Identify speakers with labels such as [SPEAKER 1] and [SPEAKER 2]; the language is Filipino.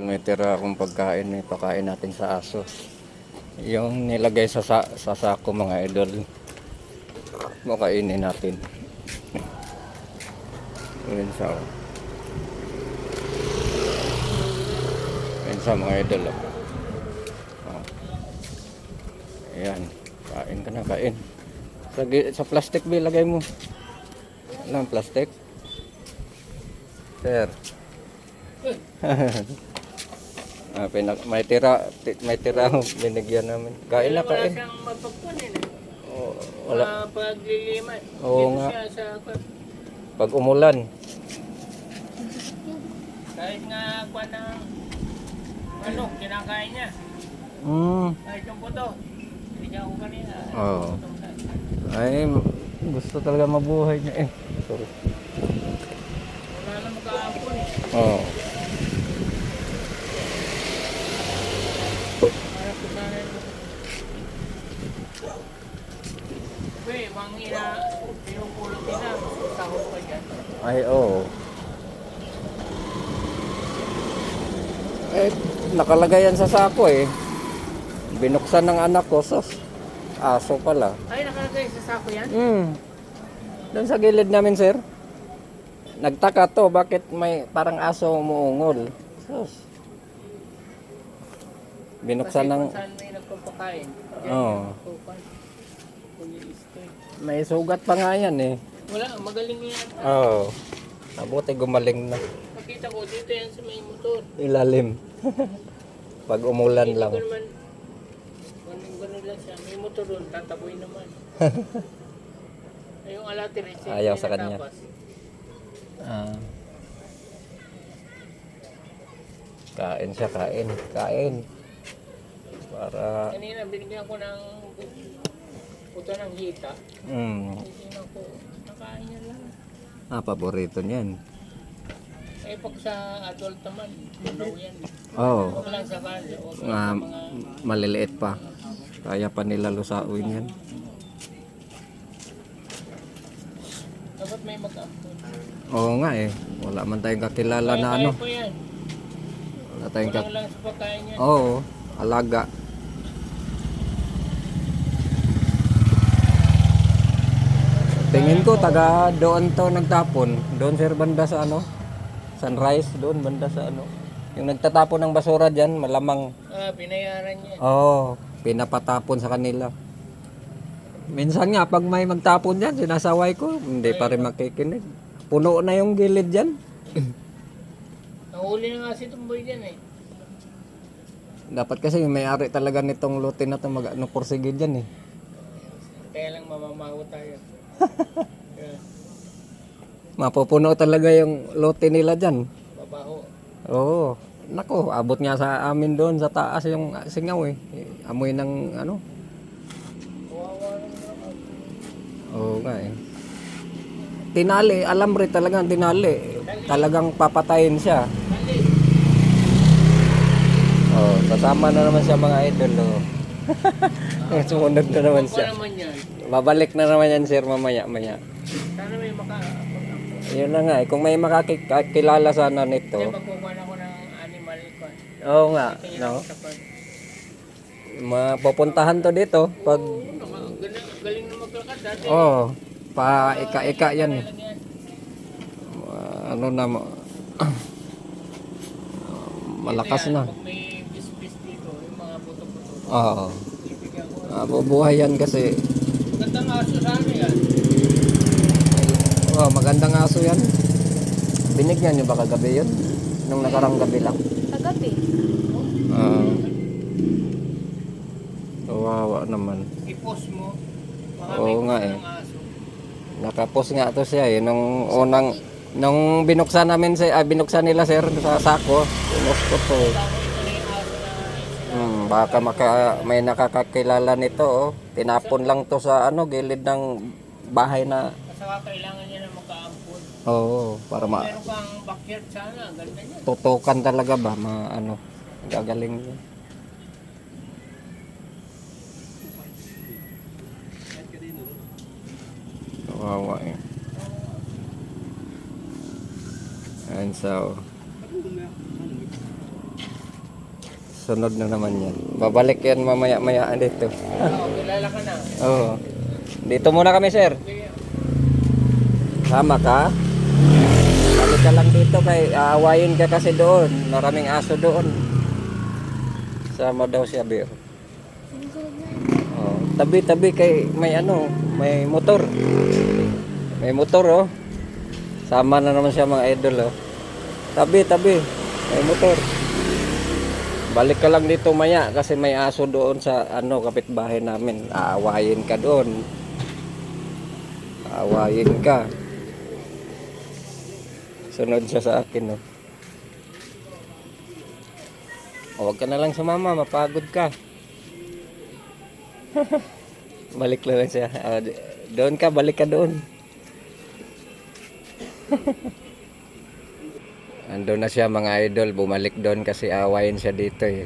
[SPEAKER 1] May tira akong pagkain, ipakain natin sa aso. Yung nilagay sa sako mga idol. Makainin natin. Ayan sa mga idol. Oh. Ayan. Kain ka na, kain. Sa plastic ba ilagay mo? Alam, plastic? Sir. May tira binigyan namin. Kain na, kain.
[SPEAKER 2] Wala siyang mapagpunin eh.
[SPEAKER 1] Oh, wala.
[SPEAKER 2] Pagliliman.
[SPEAKER 1] Oo
[SPEAKER 2] Dito
[SPEAKER 1] nga.
[SPEAKER 2] siya sa...
[SPEAKER 1] Pag umulan.
[SPEAKER 2] Kahit nga kwa ng... Ano, kinakain niya. Kahit yung puto. Binigyan ko kanina.
[SPEAKER 1] Oo. Ay, gusto talaga mabuhay niya eh. Sorry.
[SPEAKER 2] Wala na mag-aampun eh.
[SPEAKER 1] Oo.
[SPEAKER 2] Para po sana yun. Uy, mangina, pinupulot nila. Sahod pa dyan.
[SPEAKER 1] Ay, oo. Eh, nakalagay yan sa sako eh. Binuksan ng anak ko, sos. Aso pala.
[SPEAKER 2] Ay, nakalagay sa sako yan?
[SPEAKER 1] Doon sa gilid namin, sir. Nagtaka to, bakit may parang aso umuungol. Sos. Binuksan
[SPEAKER 2] Kasi
[SPEAKER 1] ng...
[SPEAKER 2] kung saan may nagpapakain.
[SPEAKER 1] Oo. May sugat pa nga yan eh.
[SPEAKER 2] Wala, magaling yan.
[SPEAKER 1] Oo. Mabuti gumaling na.
[SPEAKER 2] Nakita ko dito yan sa may motor.
[SPEAKER 1] Ilalim. Pag umulan
[SPEAKER 2] Hindi
[SPEAKER 1] lang.
[SPEAKER 2] ko naman, ganun lang siya. May motor doon, tataboy naman. Ay, yung alati rin siya.
[SPEAKER 1] Ayaw sa kanya. Kain siya, kain. Kain. Para...
[SPEAKER 2] Kanina, binigyan ko ng puto ng hita. Tingnan ko, nakain niya lang.
[SPEAKER 1] Paborito niyan.
[SPEAKER 2] Eh, pag sa adult naman, tunaw yan.
[SPEAKER 1] Oo.
[SPEAKER 2] Huwag lang sa kanila. Huwag lang
[SPEAKER 1] Mga
[SPEAKER 2] sa mga...
[SPEAKER 1] maliliit pa. Kaya pa nila lusauin yan.
[SPEAKER 2] Dapat may mag-ampun.
[SPEAKER 1] Oo nga eh. Wala man tayong kakilala na ano.
[SPEAKER 2] Kaya po yan.
[SPEAKER 1] Wala tayong
[SPEAKER 2] Kulang lang sa pagkain yan.
[SPEAKER 1] Oo. Alaga. Tingin ko taga doon to nagtapon. Doon sir banda sa ano? Sunrise doon banda sa ano. Yung nagtatapon ng basura diyan, malamang
[SPEAKER 2] Binayaran niya.
[SPEAKER 1] oo, pinapatapon sa kanila. Minsan nga pag may magtapon diyan, sinasaway ko, hindi pa rin makikinig. Puno na yung gilid diyan.
[SPEAKER 2] Nahuli na nga si Tumboy dyan eh.
[SPEAKER 1] Dapat kasi yung may-ari talaga nitong lote na to mag-ano porsige diyan eh.
[SPEAKER 2] Kaya lang mamamaho tayo. Yeah.
[SPEAKER 1] Mapupuno talaga yung lote nila diyan.
[SPEAKER 2] Babaho.
[SPEAKER 1] Oo. Nako, abot nga sa amin doon sa taas yung singaw eh. Amoy ng ano.
[SPEAKER 2] Kawawa lang naman.
[SPEAKER 1] Oo nga eh. Tinali, alam rin talagang tinali. Talagang papatayin siya.
[SPEAKER 2] Dali.
[SPEAKER 1] Oh, kasama na naman siya mga idol. Oh. Sumunod na naman
[SPEAKER 2] Ako
[SPEAKER 1] siya.
[SPEAKER 2] naman yan.
[SPEAKER 1] Babalik na naman yan sir mamaya.
[SPEAKER 2] Sana may maka-ampun.
[SPEAKER 1] Yun na nga eh. Kung may makakilala sana
[SPEAKER 2] Kaya
[SPEAKER 1] nito.
[SPEAKER 2] magkukuha na ako ng animal ko.
[SPEAKER 1] Oo nga.
[SPEAKER 2] Tingnan
[SPEAKER 1] No?
[SPEAKER 2] ko sa pag...
[SPEAKER 1] Mapupuntahan to dito. Pag,
[SPEAKER 2] Galing na maglakad dati.
[SPEAKER 1] oh, pa-ika-ika yan eh.
[SPEAKER 2] Lang yan.
[SPEAKER 1] Ano na, malakas
[SPEAKER 2] Ito yan,
[SPEAKER 1] na.
[SPEAKER 2] Pag may bis-bis dito, yung mga buto-buto.
[SPEAKER 1] Oo.
[SPEAKER 2] Ibigyan ko.
[SPEAKER 1] Mabubuhay yan kasi.
[SPEAKER 2] Gandang aso sana yan.
[SPEAKER 1] Oh, magandang aso yan. Binigyan nyo ba kagabi yun? Nung nakarang gabi lang.
[SPEAKER 3] Kagabi.
[SPEAKER 1] Kawawa naman.
[SPEAKER 2] I-post mo. Baka
[SPEAKER 1] Oo
[SPEAKER 2] may
[SPEAKER 1] nga
[SPEAKER 2] gusto
[SPEAKER 1] eh.
[SPEAKER 2] ng aso.
[SPEAKER 1] Nakapos nga to siya eh. Nung binuksan namin binuksan nila sir sa sako. Pinost ko to.
[SPEAKER 2] Tapos ito na yung aso na
[SPEAKER 1] Baka may nakakakilala nito oh. Tinapon lang to sa ano gilid ng bahay na.
[SPEAKER 2] saka kailangan niya na magka-ampun.
[SPEAKER 1] Oo, para
[SPEAKER 2] Meron kang backyard sana, ganda niya.
[SPEAKER 1] tutukan talaga ba ano gagaling niya. Kawawa eh. And so Sunod na naman yan. Babalik yan mamaya-maya dito.
[SPEAKER 2] Oo, kilala ka na.
[SPEAKER 1] Oo. Dito muna kami, sir. Sama ka? Balik ka lang dito kay aawayin ka kasi doon. Maraming aso doon. Sama daw siya, Bir. Oh, tabi-tabi kay may may motor. May motor, oh. Sama na naman siya mga idol, oh. Tabi-tabi. May motor. Balik ka lang dito maya kasi may aso doon sa kapitbahay namin. Aawayin ka doon. Aawayin ka. Sunod siya sa akin, no. Huwag ka na lang sumama, mapagod ka. Balik lang siya. Doon ka, balik ka doon. Andun na siya mga idol, bumalik doon kasi awayin siya dito eh.